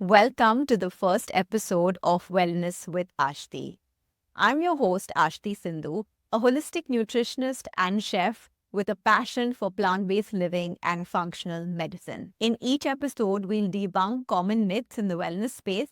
Welcome to the first episode of Wellness with Ashti. I'm your host, Ashti Sindhu, a holistic nutritionist and chef with a passion for plant based living and functional medicine. In each episode, we'll debunk common myths in the wellness space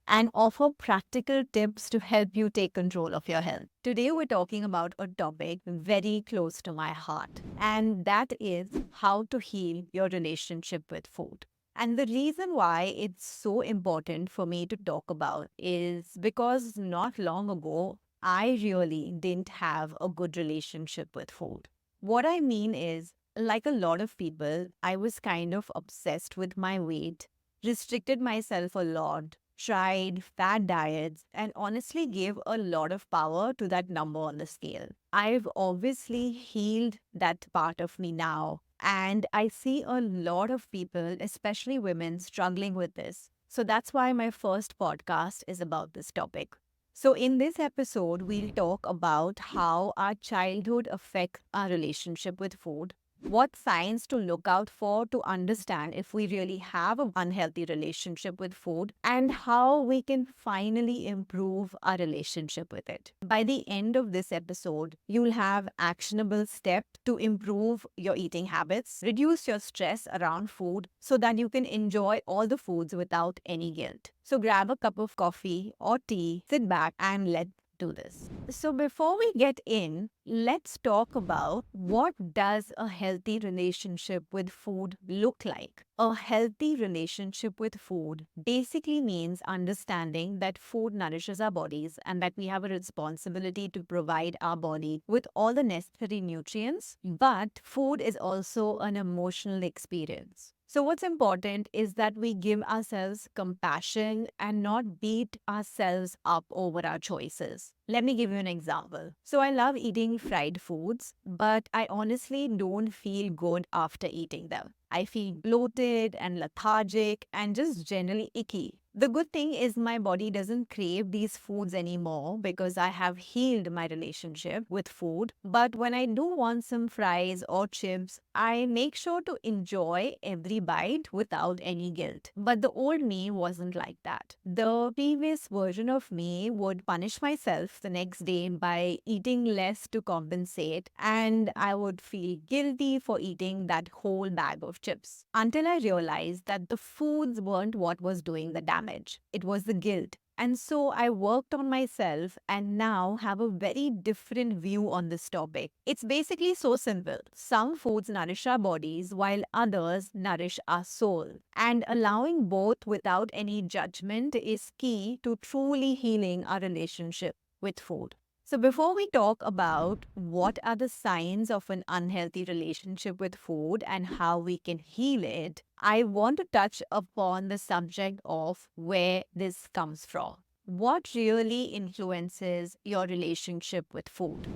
and offer practical tips to help you take control of your health. Today, we're talking about a topic very close to my heart, and that is how to heal your relationship with food. And the reason why it's so important for me to talk about is because not long ago, I really didn't have a good relationship with food. What I mean is, like a lot of people, I was kind of obsessed with my weight, restricted myself a lot, tried fat diets, and honestly gave a lot of power to that number on the scale. I've obviously healed that part of me now, and I see a lot of people, especially women, struggling with this. So that's why my first podcast is about this topic. So, in this episode, we'll talk about how our childhood affects our relationship with food, what signs to look out for to understand if we really have an unhealthy relationship with food, and how we can finally improve our relationship with it. By the end of this episode, you'll have actionable steps to improve your eating habits, reduce your stress around food so that you can enjoy all the foods without any guilt. So grab a cup of coffee or tea, sit back, and let's do this. So before we get in, let's talk about what does a healthy relationship with food look like. A healthy relationship with food basically means understanding that food nourishes our bodies and that we have a responsibility to provide our body with all the necessary nutrients, but food is also an emotional experience. So, what's important is that we give ourselves compassion and not beat ourselves up over our choices. Let me give you an example. So, I love eating fried foods, but I honestly don't feel good after eating them. I feel bloated and lethargic and just generally icky. The good thing is my body doesn't crave these foods anymore because I have healed my relationship with food. But when I do want some fries or chips, I make sure to enjoy every bite without any guilt. But the old me wasn't like that. The previous version of me would punish myself the next day by eating less to compensate, and I would feel guilty for eating that whole bag of chips until I realized that the foods weren't what was doing the damage. It was the guilt. And so I worked on myself and now have a very different view on this topic. It's basically so simple. Some foods nourish our bodies while others nourish our soul. And allowing both without any judgment is key to truly healing our relationship with food. So, before we talk about what are the signs of an unhealthy relationship with food and how we can heal it, I want to touch upon the subject of where this comes from. What really influences your relationship with food?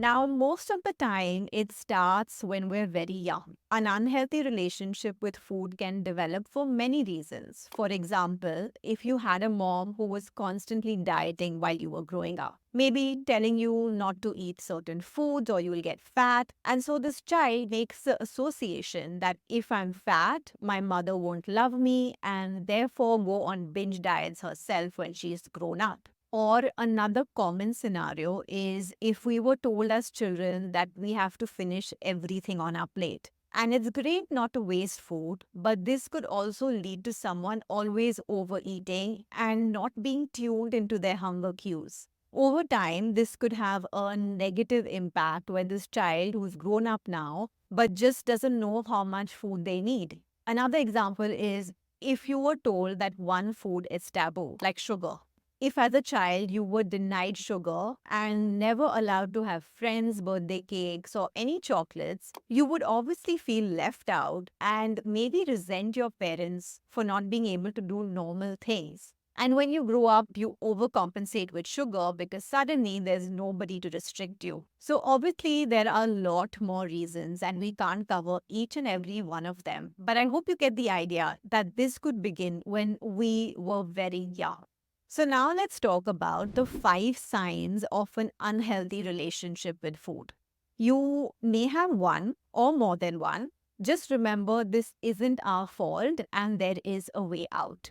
Now, most of the time, it starts when we're very young. An unhealthy relationship with food can develop for many reasons. For example, if you had a mom who was constantly dieting while you were growing up, maybe telling you not to eat certain foods or you will get fat. And so this child makes the association that if I'm fat, my mother won't love me and therefore go on binge diets herself when she's grown up. Or another common scenario is if we were told as children that we have to finish everything on our plate. And it's great not to waste food, but this could also lead to someone always overeating and not being tuned into their hunger cues. Over time, this could have a negative impact when this child who's grown up now but just doesn't know how much food they need. Another example is if you were told that one food is taboo, like sugar. If as a child you were denied sugar and never allowed to have friends' birthday cakes or any chocolates, you would obviously feel left out and maybe resent your parents for not being able to do normal things. And when you grow up, you overcompensate with sugar because suddenly there's nobody to restrict you. So, obviously, there are a lot more reasons, and we can't cover each and every one of them. But I hope you get the idea that this could begin when we were very young. So, now let's talk about the 5 signs of an unhealthy relationship with food. You may have one or more than one, Just remember, this isn't our fault and there is a way out.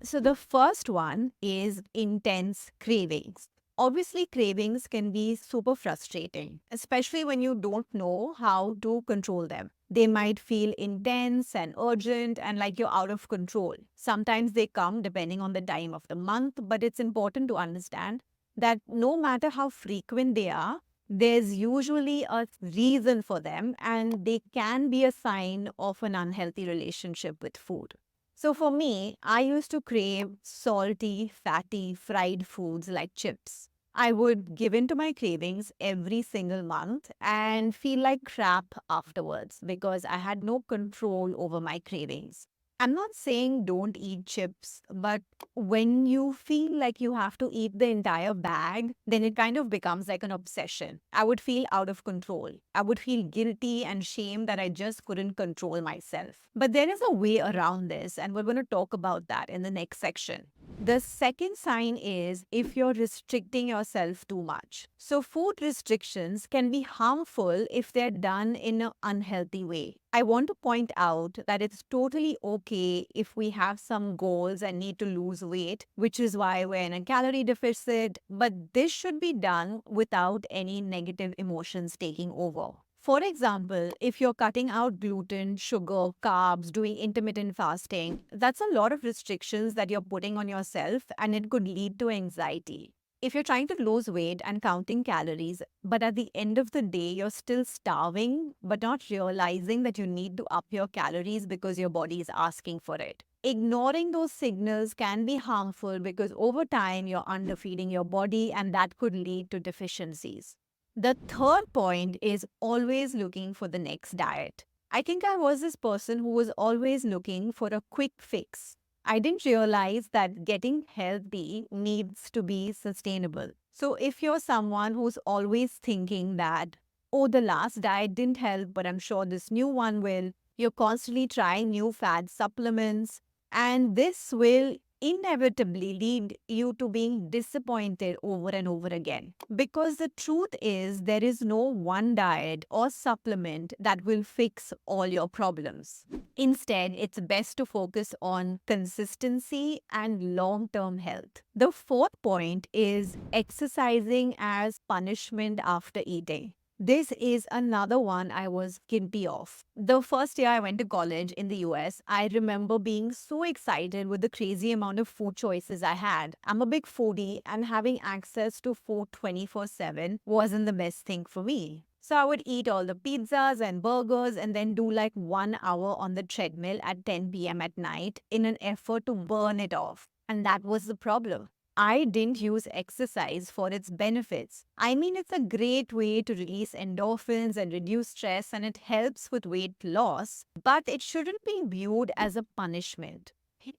So, the first one is intense cravings. Obviously, cravings can be super frustrating, especially when you don't know how to control them. They might feel intense and urgent and like you're out of control. Sometimes they come depending on the time of the month, but it's important to understand that no matter how frequent they are, there's usually a reason for them, and they can be a sign of an unhealthy relationship with food. So for me, I used to crave salty, fatty, fried foods like chips. I would give in to my cravings every single month and feel like crap afterwards because I had no control over my cravings. I'm not saying don't eat chips, but when you feel like you have to eat the entire bag, then it kind of becomes like an obsession. I would feel out of control. I would feel guilty and shame that I just couldn't control myself. But there is a way around this, and we're going to talk about that in the next section. The second sign is if you're restricting yourself too much. So, food restrictions can be harmful if they're done in an unhealthy way. I want to point out that it's totally okay if we have some goals and need to lose weight, which is why we're in a calorie deficit, but this should be done without any negative emotions taking over. For example, if you're cutting out gluten, sugar, carbs, doing intermittent fasting, that's a lot of restrictions that you're putting on yourself and it could lead to anxiety. If you're trying to lose weight and counting calories, but at the end of the day, you're still starving, but not realizing that you need to up your calories because your body is asking for it. Ignoring those signals can be harmful because over time, you're underfeeding your body and that could lead to deficiencies. The third point is always looking for the next diet. I think I was this person who was always looking for a quick fix. I didn't realize that getting healthy needs to be sustainable. So, if you're someone who's always thinking that, oh, the last diet didn't help, but I'm sure this new one will, you're constantly trying new fad supplements, and this will inevitably lead you to being disappointed over and over again. Because the truth is, there is no one diet or supplement that will fix all your problems. Instead, it's best to focus on consistency and long term health. The fourth point is exercising as punishment after eating. This is another one I was guilty of. The first year I went to college in the US, I remember being so excited with the crazy amount of food choices I had. I'm a big foodie, and having access to food 24/7 wasn't the best thing for me. So I would eat all the pizzas and burgers and then do like 1 hour on the treadmill at 10 p.m. at night in an effort to burn it off. And that was the problem. I didn't use exercise for its benefits. I mean, it's a great way to release endorphins and reduce stress, and it helps with weight loss, but it shouldn't be viewed as a punishment.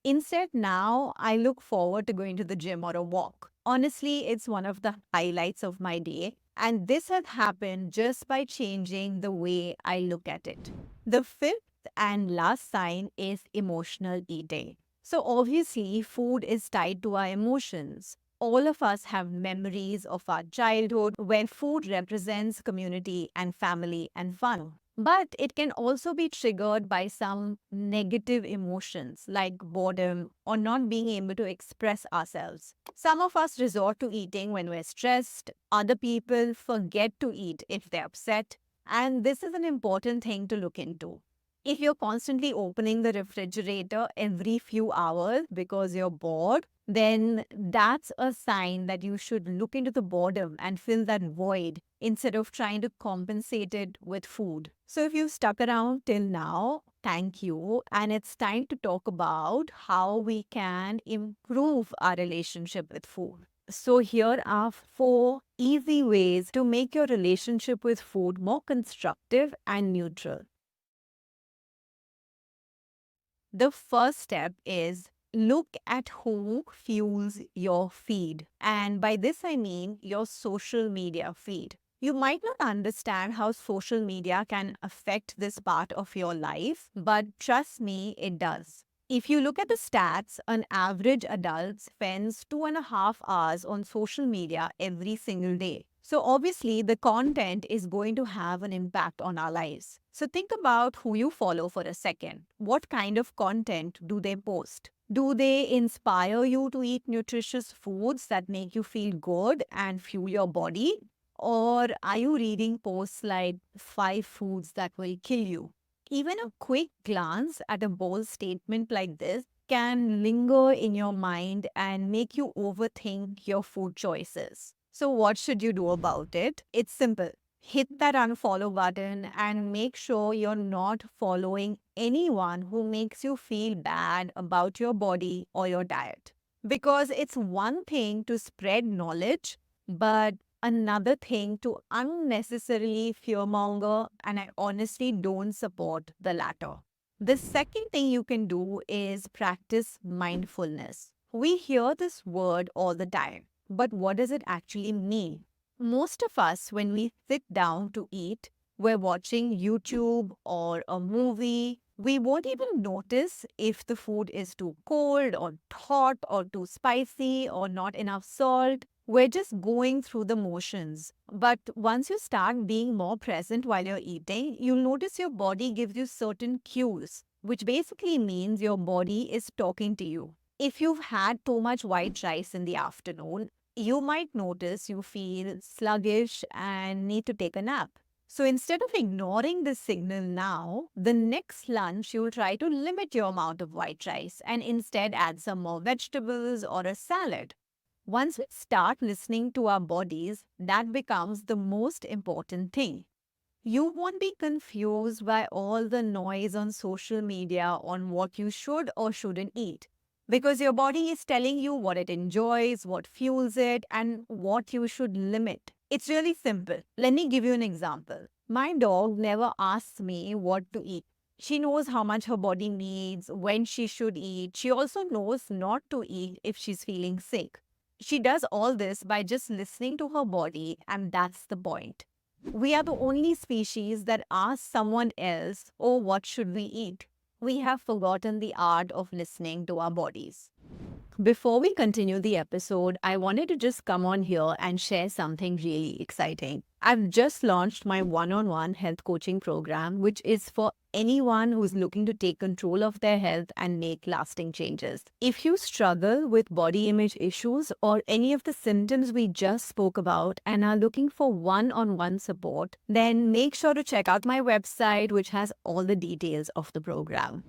Instead, now I look forward to going to the gym or a walk. Honestly, it's one of the highlights of my day, and this has happened just by changing the way I look at it. The fifth and last sign is emotional eating. So, obviously, food is tied to our emotions. All of us have memories of our childhood where food represents community and family and fun. But it can also be triggered by some negative emotions like boredom or not being able to express ourselves. Some of us resort to eating when we're stressed, other people forget to eat if they're upset, and this is an important thing to look into. If you're constantly opening the refrigerator every few hours because you're bored, then that's a sign that you should look into the boredom and fill that void instead of trying to compensate it with food. So, if you've stuck around till now, thank you. And it's time to talk about how we can improve our relationship with food. So, here are 4 easy ways to make your relationship with food more constructive and neutral. The first step is look at who fuels your feed. And by this, I mean your social media feed. You might not understand how social media can affect this part of your life, but trust me, it does. If you look at the stats, an average adult spends 2.5 hours on social media every single day. So obviously, the content is going to have an impact on our lives. So think about who you follow for a second. What kind of content do they post? Do they inspire you to eat nutritious foods that make you feel good and fuel your body? Or are you reading posts like 5 foods that will kill you? Even a quick glance at a bold statement like this can linger in your mind and make you overthink your food choices. So, what should you do about it? It's simple. Hit that unfollow button and make sure you're not following anyone who makes you feel bad about your body or your diet. Because it's one thing to spread knowledge, but another thing to unnecessarily fearmonger, and I honestly don't support the latter. The second thing you can do is practice mindfulness. We hear this word all the time, but what does it actually mean? Most of us, when we sit down to eat, we're watching YouTube or a movie. We won't even notice if the food is too cold or hot or too spicy or not enough salt. We're just going through the motions. But once you start being more present while you're eating, you'll notice your body gives you certain cues, which basically means your body is talking to you. If you've had too much white rice in the afternoon, you might notice you feel sluggish and need to take a nap. So instead of ignoring this signal now, the next lunch you'll try to limit your amount of white rice and instead add some more vegetables or a salad. Once we start listening to our bodies, that becomes the most important thing. You won't be confused by all the noise on social media on what you should or shouldn't eat because your body is telling you what it enjoys, what fuels it, and what you should limit. It's really simple. Let me give you an example. My dog never asks me what to eat. She knows how much her body needs, when she should eat. She also knows not to eat if she's feeling sick. She does all this by just listening to her body, and that's the point. We are the only species that asks someone else, oh, what should we eat? We have forgotten the art of listening to our bodies. Before we continue the episode, I wanted to just come on here and share something really exciting. I've just launched my one on one health coaching program, which is for anyone who's looking to take control of their health and make lasting changes. If you struggle with body image issues or any of the symptoms we just spoke about and are looking for one on one support, then make sure to check out my website, which has all the details of the program.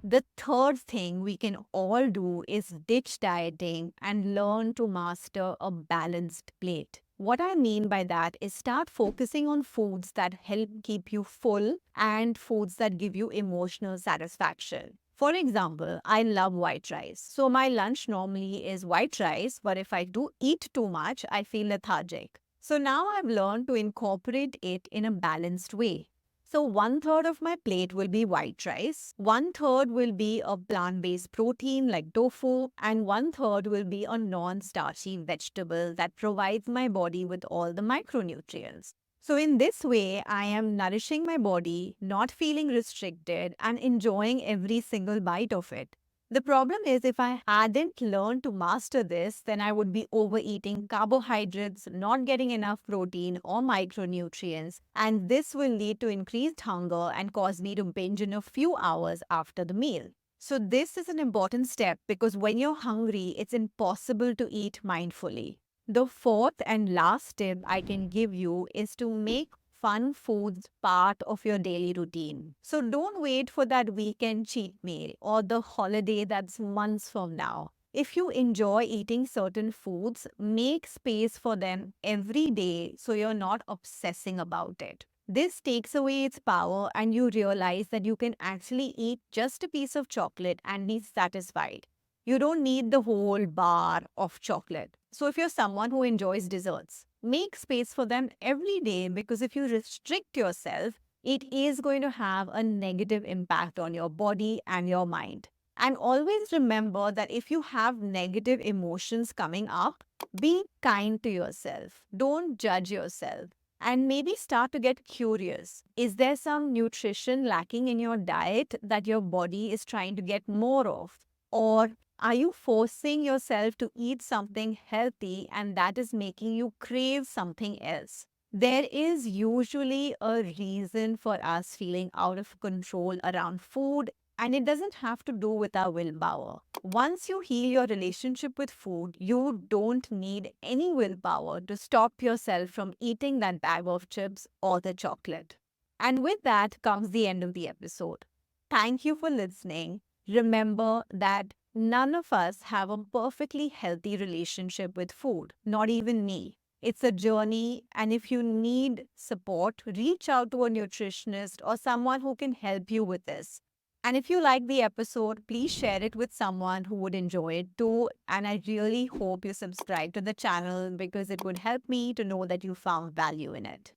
The third thing we can all do is ditch dieting and learn to master a balanced plate. What I mean by that is start focusing on foods that help keep you full and foods that give you emotional satisfaction. For example, I love white rice. So my lunch normally is white rice, but if I do eat too much, I feel lethargic. So now I've learned to incorporate it in a balanced way. So one third of my plate will be white rice, one third will be a plant-based protein like tofu, and one third will be a non-starchy vegetable that provides my body with all the micronutrients. So in this way, I am nourishing my body, not feeling restricted, and enjoying every single bite of it. The problem is, if I hadn't learned to master this, then I would be overeating carbohydrates, not getting enough protein or micronutrients, and this will lead to increased hunger and cause me to binge in a few hours after the meal. So, this is an important step because when you're hungry, it's impossible to eat mindfully. The fourth and last tip I can give you is to make fun foods part of your daily routine. So don't wait for that weekend cheat meal or the holiday that's months from now. If you enjoy eating certain foods, make space for them every day so you're not obsessing about it. This takes away its power and you realize that you can actually eat just a piece of chocolate and be satisfied. You don't need the whole bar of chocolate. So if you're someone who enjoys desserts, make space for them every day because if you restrict yourself, it is going to have a negative impact on your body and your mind. And always remember that if you have negative emotions coming up, be kind to yourself. Don't judge yourself. And maybe start to get curious. Is there some nutrition lacking in your diet that your body is trying to get more of? Or Are you forcing yourself to eat something healthy and that is making you crave something else? There is usually a reason for us feeling out of control around food, and it doesn't have to do with our willpower. Once you heal your relationship with food, you don't need any willpower to stop yourself from eating that bag of chips or the chocolate. And with that comes the end of the episode. Thank you for listening. Remember that none of us have a perfectly healthy relationship with food, not even me. It's a journey, and if you need support, reach out to a nutritionist or someone who can help you with this. And if you like the episode, please share it with someone who would enjoy it too. And I really hope you subscribe to the channel because it would help me to know that you found value in it.